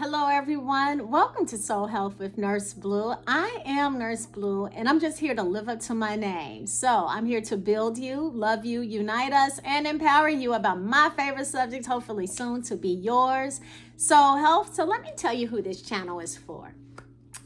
Hello, everyone. Welcome to Soul Health with Nurse Blue. I am Nurse Blue, and I'm just here to live up to my name. So I'm here to build you, love you, unite us, and empower you about my favorite subject, hopefully soon to be yours, soul health. So let me tell you who this channel is for.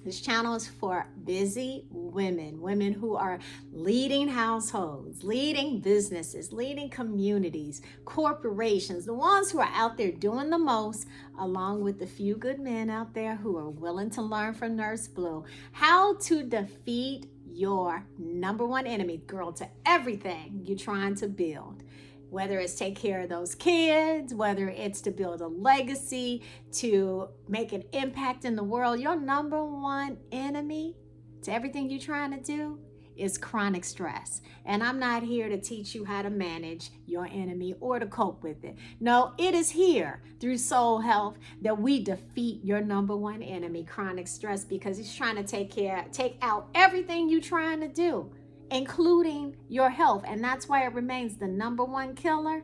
This channel is for busy women who are leading households, leading businesses, leading communities, corporations, the ones who are out there doing the most, along with the few good men out there who are willing to learn from Nurse Blue how to defeat your number one enemy, girl, to everything you're trying to build. Whether it's take care of those kids, whether it's to build a legacy, to make an impact in the world, your number one enemy to everything you're trying to do is chronic stress. And I'm not here to teach you how to manage your enemy or to cope with it. No, it is here through Soul Health that we defeat your number one enemy, chronic stress, because he's trying to take out everything you're trying to do, including your health. And that's why it remains the number one killer.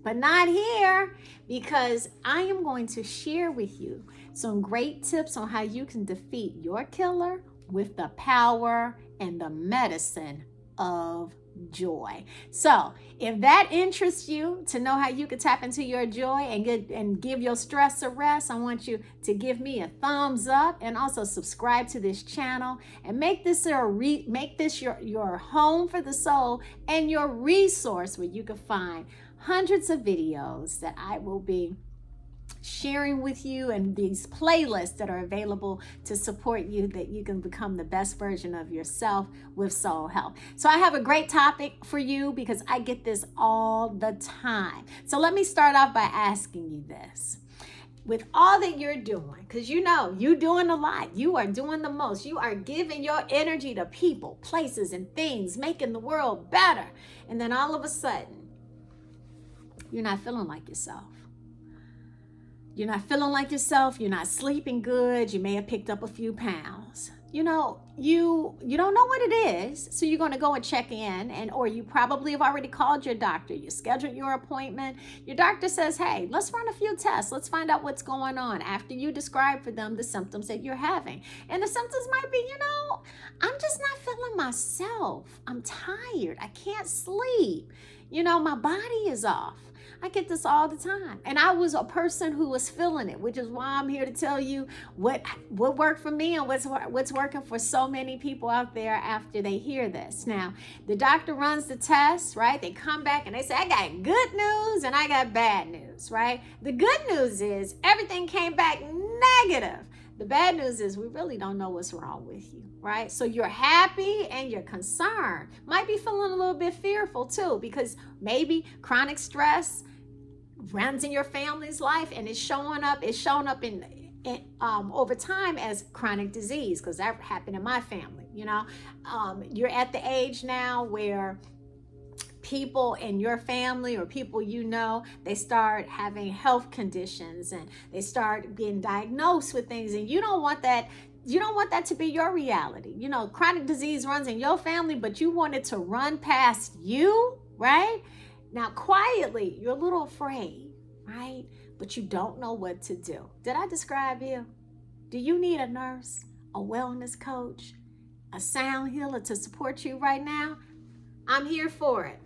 But not here, because I am going to share with you some great tips on how you can defeat your killer with the power and the medicine of joy. So if that interests you to know how you can tap into your joy and give your stress a rest, I want you to give me a thumbs up and also subscribe to this channel and make this your home for the soul and your resource where you can find hundreds of videos that I will be sharing with you, and these playlists that are available to support you, that you can become the best version of yourself with soul health. So I have a great topic for you because I get this all the time. So let me start off by asking you this. With all that you're doing, because you know you're doing a lot, you are doing the most, you are giving your energy to people, places, and things, making the world better, and then all of a sudden you're not feeling like yourself. You're not feeling like yourself. You're not sleeping good. You may have picked up a few pounds. You know, you don't know what it is. So you're going to go and check in, or you probably have already called your doctor. You scheduled your appointment. Your doctor says, hey, let's run a few tests. Let's find out what's going on after you describe for them the symptoms that you're having. And the symptoms might be, I'm just not feeling myself. I'm tired. I can't sleep. My body is off. I get this all the time. And I was a person who was feeling it, which is why I'm here to tell you what worked for me and what's working for so many people out there after they hear this. Now, the doctor runs the test, right? They come back and they say, I got good news and I got bad news, right? The good news is everything came back negative. The bad news is we really don't know what's wrong with you, right? So you're happy and you're concerned. Might be feeling a little bit fearful too, because maybe chronic stress runs in your family's life and it's showing up in over time as chronic disease, because that happened in my family. You're at the age now where people in your family or people they start having health conditions and they start being diagnosed with things, and you don't want that to be your reality. Chronic disease runs in your family, but you want it to run past you, right? Now, quietly, you're a little afraid, right? But you don't know what to do. Did I describe you? Do you need a nurse, a wellness coach, a sound healer to support you right now? I'm here for it.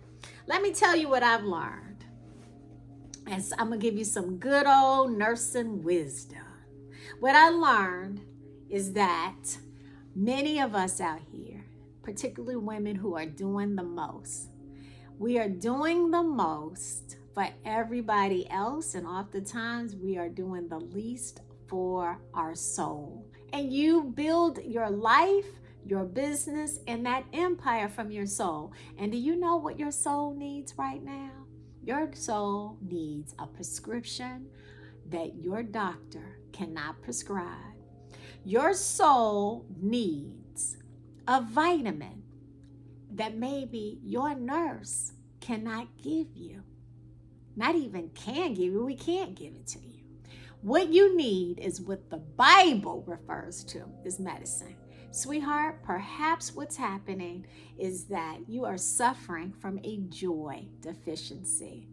Let me tell you what I've learned. And I'm going to give you some good old nursing wisdom. What I learned is that many of us out here, particularly women who are doing the most, we are doing the most for everybody else, and oftentimes we are doing the least for our soul. And you build your life, your business, and that empire from your soul. And do you know what your soul needs right now? Your soul needs a prescription that your doctor cannot prescribe. Your soul needs a vitamin that maybe your nurse cannot give you. Not even can give you, we can't give it to you. What you need is what the Bible refers to as medicine. Sweetheart, perhaps what's happening is that you are suffering from a joy deficiency.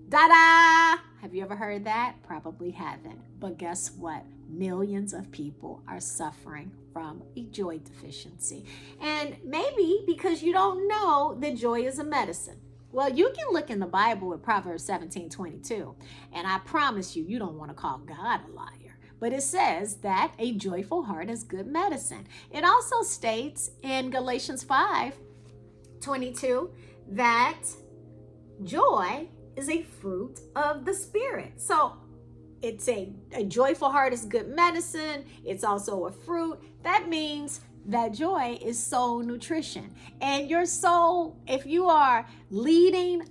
Da-da! Have you ever heard that? Probably haven't. But guess what? Millions of people are suffering from a joy deficiency. And maybe because you don't know that joy is a medicine. Well, you can look in the Bible at Proverbs 17:22, and I promise you, you don't want to call God a liar. But it says that a joyful heart is good medicine. It also states in Galatians 5:22 that joy is a fruit of the Spirit. So it's a joyful heart is good medicine. It's also a fruit. That means that joy is soul nutrition. And your soul, if you are leading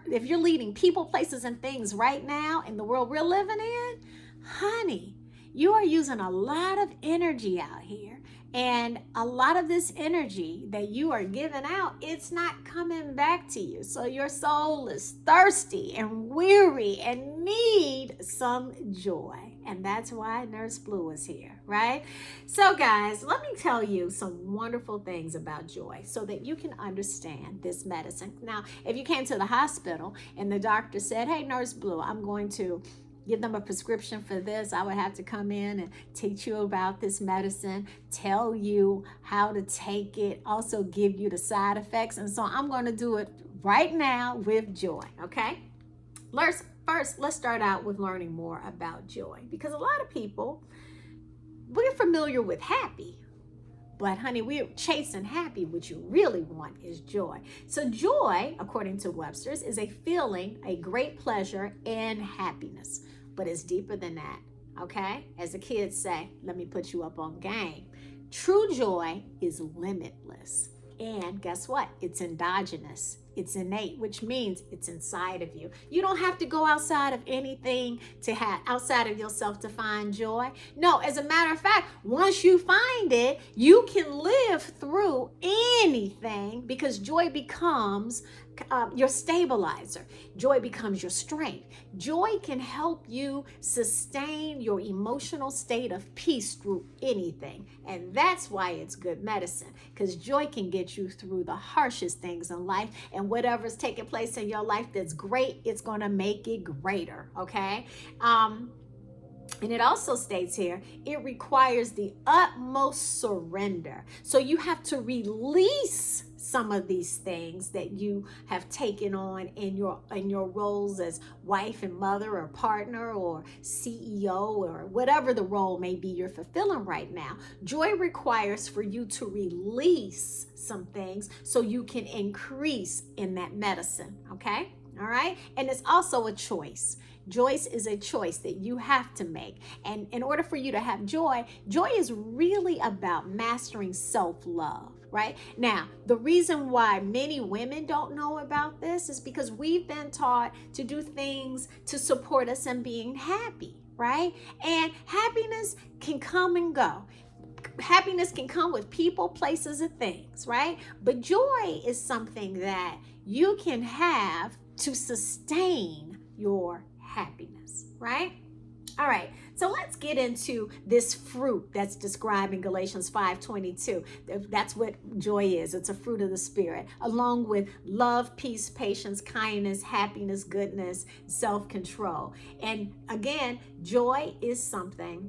if you're leading people, places, and things right now in the world we're living in, honey, you are using a lot of energy out here. And a lot of this energy that you are giving out, it's not coming back to you. So your soul is thirsty and weary and need some joy. And that's why Nurse Blue is here, right? So guys, let me tell you some wonderful things about joy so that you can understand this medicine. Now, if you came to the hospital and the doctor said, hey, Nurse Blue, I'm going to give them a prescription for this, I would have to come in and teach you about this medicine, tell you how to take it, also give you the side effects. And so I'm going to do it right now with joy, okay? First, let's start out with learning more about joy, because a lot of people, we're familiar with happy, but honey, we're chasing happy. What you really want is joy. So joy, according to Webster's, is a feeling, a great pleasure and happiness. But it's deeper than that, okay? As the kids say, let me put you up on game. True joy is limitless. And guess what? It's endogenous. It's innate, which means it's inside of you. You don't have to go outside of anything to have, outside of yourself to find joy. No, as a matter of fact, once you find it, you can live through anything because joy becomes your stabilizer. Joy becomes your strength. Joy can help you sustain your emotional state of peace through anything. And that's why it's good medicine, because joy can get you through the harshest things in life. And whatever's taking place in your life that's great, it's going to make it greater, okay? And it also states here, it requires the utmost surrender. So you have to release some of these things that you have taken on in your roles as wife and mother or partner or CEO or whatever the role may be you're fulfilling right now. Joy requires for you to release some things so you can increase in that medicine, okay? All right? And it's also a choice. Joy is a choice that you have to make. And in order for you to have joy, joy is really about mastering self-love, right? Now, the reason why many women don't know about this is because we've been taught to do things to support us in being happy, right? And happiness can come and go. Happiness can come with people, places, and things, right? But joy is something that you can have to sustain your happiness, right? All right, so let's get into this fruit that's described in Galatians 5:22. That's what joy is. It's a fruit of the Spirit, along with love, peace, patience, kindness, happiness, goodness, self-control. And again, joy is something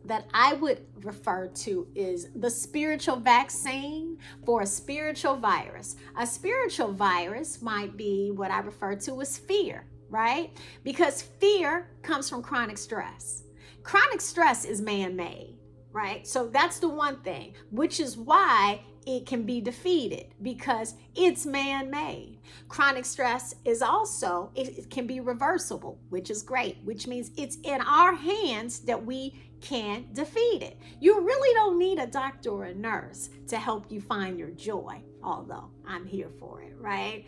that I would refer to is the spiritual vaccine for a spiritual virus. A spiritual virus might be what I refer to as fear, right? Because fear comes from chronic stress. Chronic stress is man-made, right? So that's the one thing, which is why it can be defeated, because it's man-made. Chronic stress is also, it can be reversible, which is great, which means it's in our hands that we can defeat it. You really don't need a doctor or a nurse to help you find your joy, although I'm here for it, right?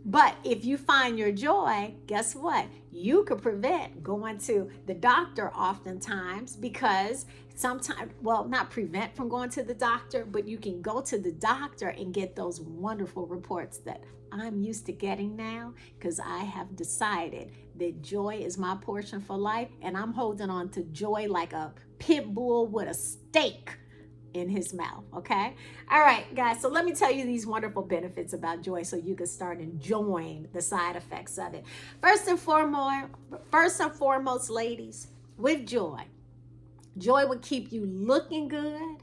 But if you find your joy, guess what? You could prevent going to the doctor oftentimes, because sometimes, well, not prevent from going to the doctor, but you can go to the doctor and get those wonderful reports that I'm used to getting now, because I have decided that joy is my portion for life, and I'm holding on to joy like a pit bull with a stake in his mouth. Okay. All right, guys. So let me tell you these wonderful benefits about joy so you can start enjoying the side effects of it. First and foremost, ladies, with joy, joy will keep you looking good,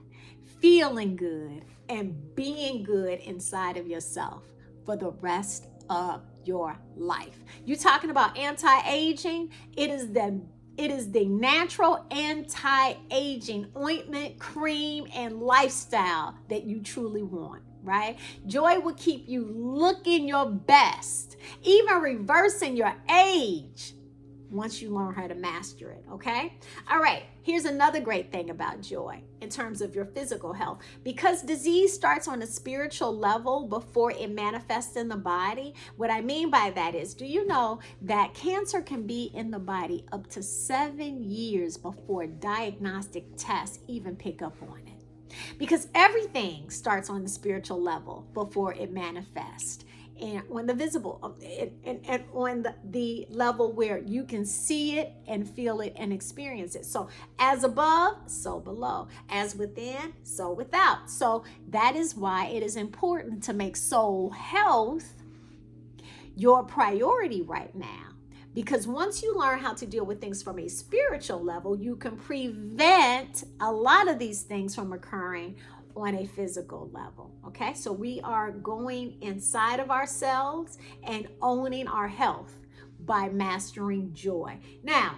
feeling good, and being good inside of yourself for the rest of your life. You talking about anti-aging? It is the natural anti-aging ointment, cream, and lifestyle that you truly want, right? Joy will keep you looking your best, even reversing your age once you learn how to master it, okay? All right, here's another great thing about joy in terms of your physical health. Because disease starts on a spiritual level before it manifests in the body, what I mean by that is, do you know that cancer can be in the body up to 7 years before diagnostic tests even pick up on it? Because everything starts on the spiritual level before it manifests. And on the visible and on the level where you can see it and feel it and experience it. So as above, so below. As within, so without. So that is why it is important to make soul health your priority right now. Because once you learn how to deal with things from a spiritual level, you can prevent a lot of these things from occurring on a physical level. Okay, so we are going inside of ourselves and owning our health by mastering joy. Now,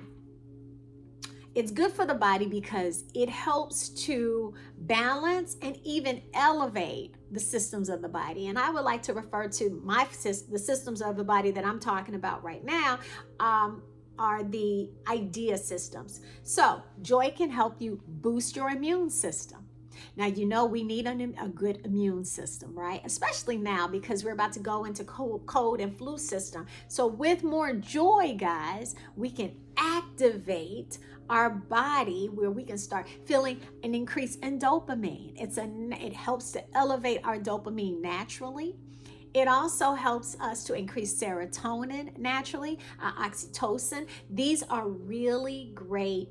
it's good for the body because it helps to balance and even elevate the systems of the body. And I would like to refer to the systems of the body that I'm talking about right now are the idea systems. So joy can help you boost your immune system. Now, you know we need a good immune system, right? Especially now because we're about to go into cold and flu system. So with more joy, guys, we can activate our body where we can start feeling an increase in dopamine. It helps to elevate our dopamine naturally. It also helps us to increase serotonin naturally, oxytocin. These are really great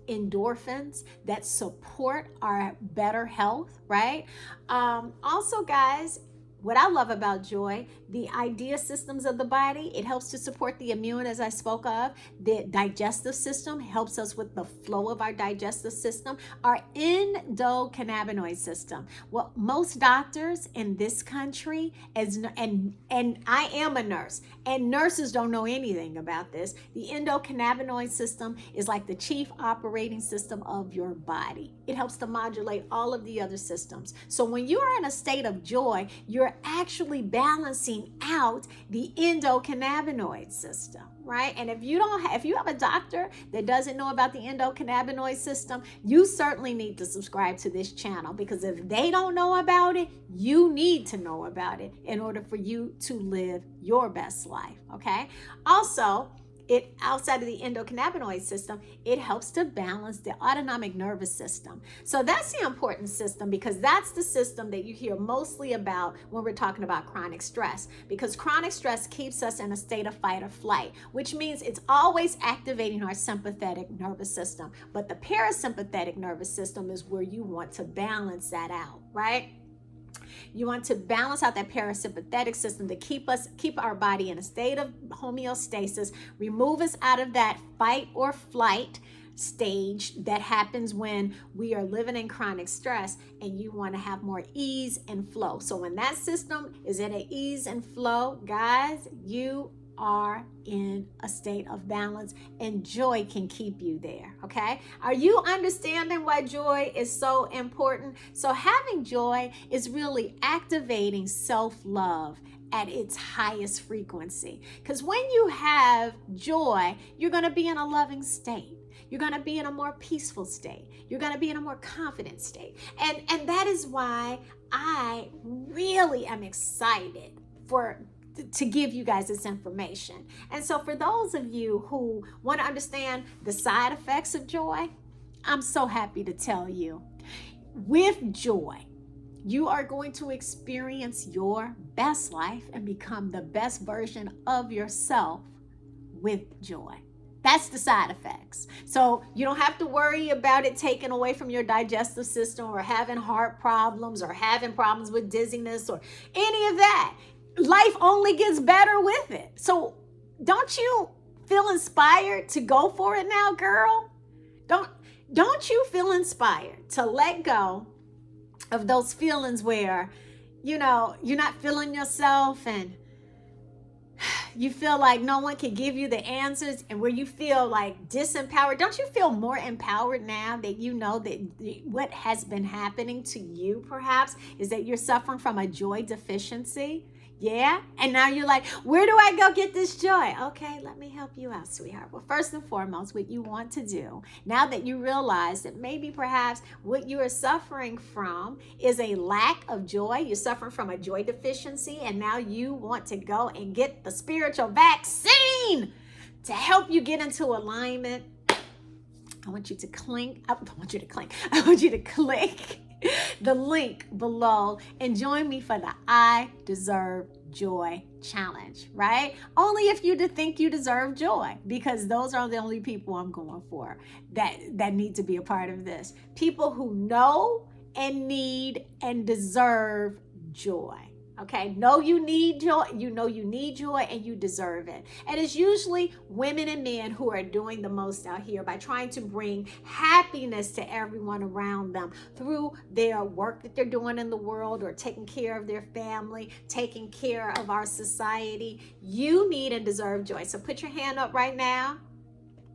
endorphins that support our better health, right? Also, guys, what I love about joy, the idea systems of the body, it helps to support the immune, as I spoke of. The digestive system helps us with the flow of our digestive system. Our endocannabinoid system. Well, most doctors in this country, and I am a nurse, and nurses don't know anything about this. The endocannabinoid system is like the chief operating system of your body. It helps to modulate all of the other systems. So when you are in a state of joy, you're actually balancing out the endocannabinoid system, right? And if you have a doctor that doesn't know about the endocannabinoid system, you certainly need to subscribe to this channel, because if they don't know about it, you need to know about it in order for you to live your best life, okay? Also, it outside of the endocannabinoid system, it helps to balance the autonomic nervous system. So that's the important system, because that's the system that you hear mostly about when we're talking about chronic stress, because chronic stress keeps us in a state of fight or flight, which means it's always activating our sympathetic nervous system. But the parasympathetic nervous system is where you want to balance that out, right? You want to balance out that parasympathetic system to keep our body in a state of homeostasis, remove us out of that fight or flight stage that happens when we are living in chronic stress, and you want to have more ease and flow. So when that system is at an ease and flow, guys, you are in a state of balance, and joy can keep you there, okay? Are you understanding why joy is so important? So having joy is really activating self-love at its highest frequency, because when you have joy, you're going to be in a loving state. You're going to be in a more peaceful state. You're going to be in a more confident state. And that is why I really am excited to give you guys this information. And so for those of you who want to understand the side effects of joy, I'm so happy to tell you, with joy, you are going to experience your best life and become the best version of yourself with joy. That's the side effects. relax. So you don't have to worry about it taken away from your digestive system or having heart problems or having problems with dizziness or any of that. Life only gets better with it. So don't you feel inspired to go for it now, girl? Don't you feel inspired to let go of those feelings where, you're not feeling yourself and you feel like no one can give you the answers, and where you feel like disempowered? Don't you feel more empowered now that you know that what has been happening to you perhaps is that you're suffering from a joy deficiency? Yeah. And now you're like, where do I go get this joy? Okay, let me help you out, sweetheart. Well, first and foremost, what you want to do, now that you realize that maybe perhaps what you are suffering from is a lack of joy, you're suffering from a joy deficiency, and now you want to go and get the spiritual vaccine to help you get into alignment. I want you to click the link below and join me for the I Deserve Joy Challenge, right? Only if you think you deserve joy, because those are the only people I'm going for that need to be a part of this. People who know and need and deserve joy. Okay, know you need joy, you need joy, and you deserve it. And it's usually women and men who are doing the most out here by trying to bring happiness to everyone around them through their work that they're doing in the world, or taking care of their family, taking care of our society. You need and deserve joy. So put your hand up right now,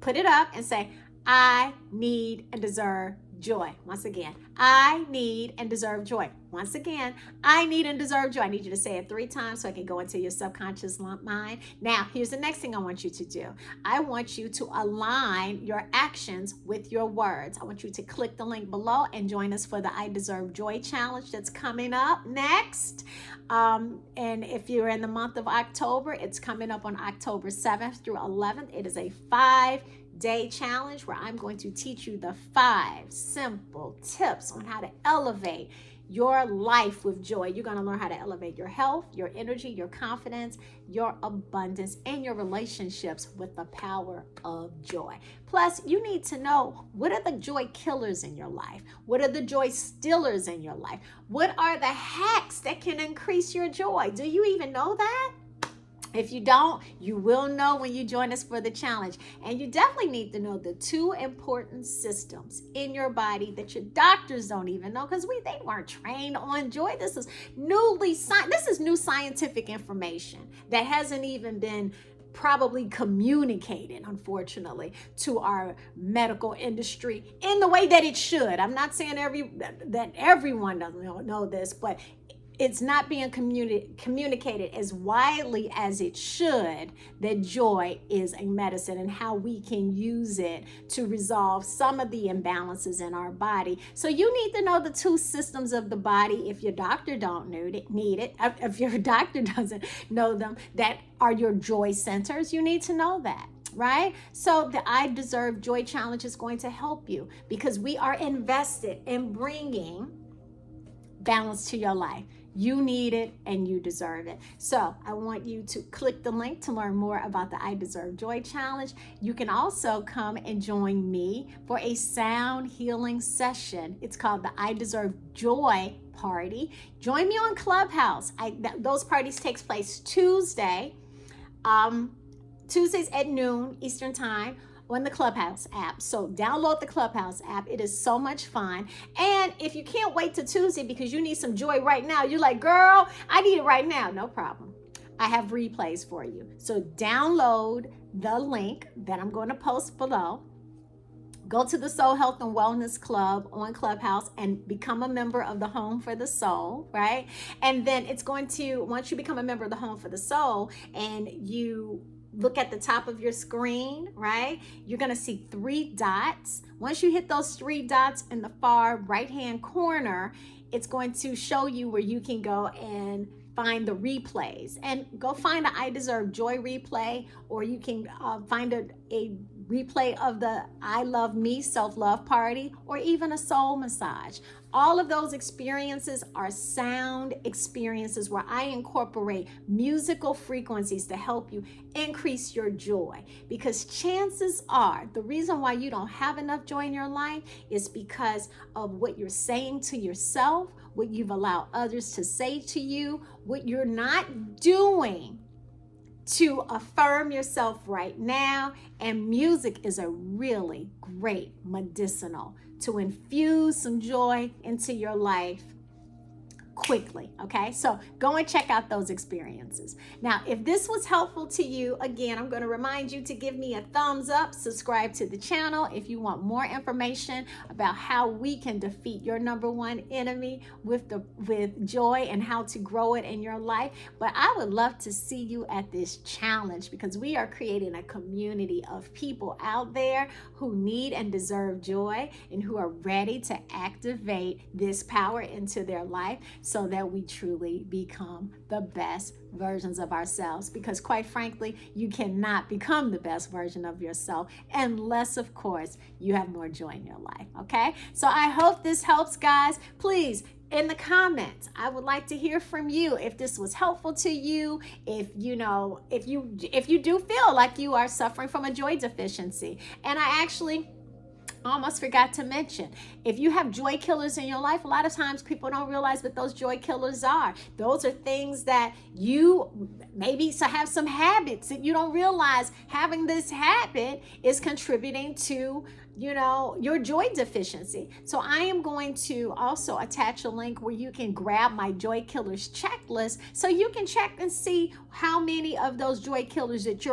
put it up and say, I need and deserve joy. Once again, I need and deserve joy. Once again, I need and deserve joy. I need you to say it 3 times so I can go into your subconscious mind. Now, here's the next thing I want you to do. I want you to align your actions with your words. I want you to click the link below and join us for the I Deserve Joy Challenge that's coming up next. And if you're in the month of October, it's coming up on October 7th through 11th. It is a 5-day challenge where I'm going to teach you the 5 simple tips on how to elevate your life with joy. You're going to learn how to elevate your health, your energy, your confidence, your abundance, and your relationships with the power of joy. Plus, you need to know, what are the joy killers in your life? What are the joy stealers in your life? What are the hacks that can increase your joy? Do you even know that? If you don't, you will know when you join us for the challenge. And you definitely need to know the 2 important systems in your body that your doctors don't even know, because they weren't trained on joy. This is new scientific information that hasn't even been probably communicated, unfortunately, to our medical industry in the way that it should. I'm not saying that everyone doesn't know this, but it's not being communicated as widely as it should, that joy is a medicine and how we can use it to resolve some of the imbalances in our body. So you need to know the 2 systems of the body. If your doctor don't need it, if your doctor doesn't know them, that are your joy centers, you need to know that. Right? So the I Deserve Joy Challenge is going to help you, because we are invested in bringing balance to your life. You need it and you deserve it. So I want you to click the link to learn more about the I Deserve Joy Challenge. You can also come and join me for a sound healing session. It's called the I Deserve Joy Party. Join me on Clubhouse. Those parties takes place Tuesdays at noon Eastern Time on the Clubhouse app. So download the Clubhouse app. It is so much fun. And if you can't wait till Tuesday because you need some joy right now, you're like, girl, I need it right now. No problem. I have replays for you. So download the link that I'm going to post below. Go to the Soul Health and Wellness Club on Clubhouse and become a member of the Home for the Soul, right? And then it's going to, once you become a member of the Home for the Soul and you look at the top of your screen, right? You're going to see 3 dots. Once you hit those 3 dots in the far right-hand corner, it's going to show you where you can go and find the replays, and go find an I Deserve Joy replay, or you can find a replay of the I Love Me self-love party, or even a soul massage. All of those experiences are sound experiences where I incorporate musical frequencies to help you increase your joy. Because chances are the reason why you don't have enough joy in your life is because of what you're saying to yourself, what you've allowed others to say to you, what you're not doing to affirm yourself right now. And music is a really great medicinal to infuse some joy into your life quickly. Okay, so go and check out those experiences. Now, if this was helpful to you, again, I'm going to remind you to give me a thumbs up, subscribe to the channel if you want more information about how we can defeat your number one enemy with joy and how to grow it in your life. But I would love to see you at this challenge, because we are creating a community of people out there who need and deserve joy and who are ready to activate this power into their life, so that we truly become the best versions of ourselves. Because quite frankly, you cannot become the best version of yourself unless, of course, you have more joy in your life. Okay, so I hope this helps, guys. Please, in the comments, I would like to hear from you if this was helpful to you. If you do feel like you are suffering from a joy deficiency. And I actually almost forgot to mention, if you have joy killers in your life, a lot of times people don't realize what those joy killers are. Those are things that you maybe have some habits that you don't realize having this habit is contributing to, your joy deficiency. So I am going to also attach a link where you can grab my joy killers checklist, so you can check and see how many of those joy killers that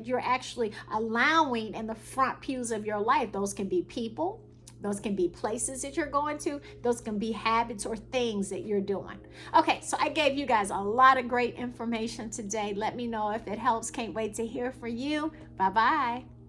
you're actually allowing in the front pews of your life. Those can be people, those can be places that you're going to, those can be habits or things that you're doing. Okay, so I gave you guys a lot of great information today. Let me know if it helps. Can't wait to hear from you. Bye-bye.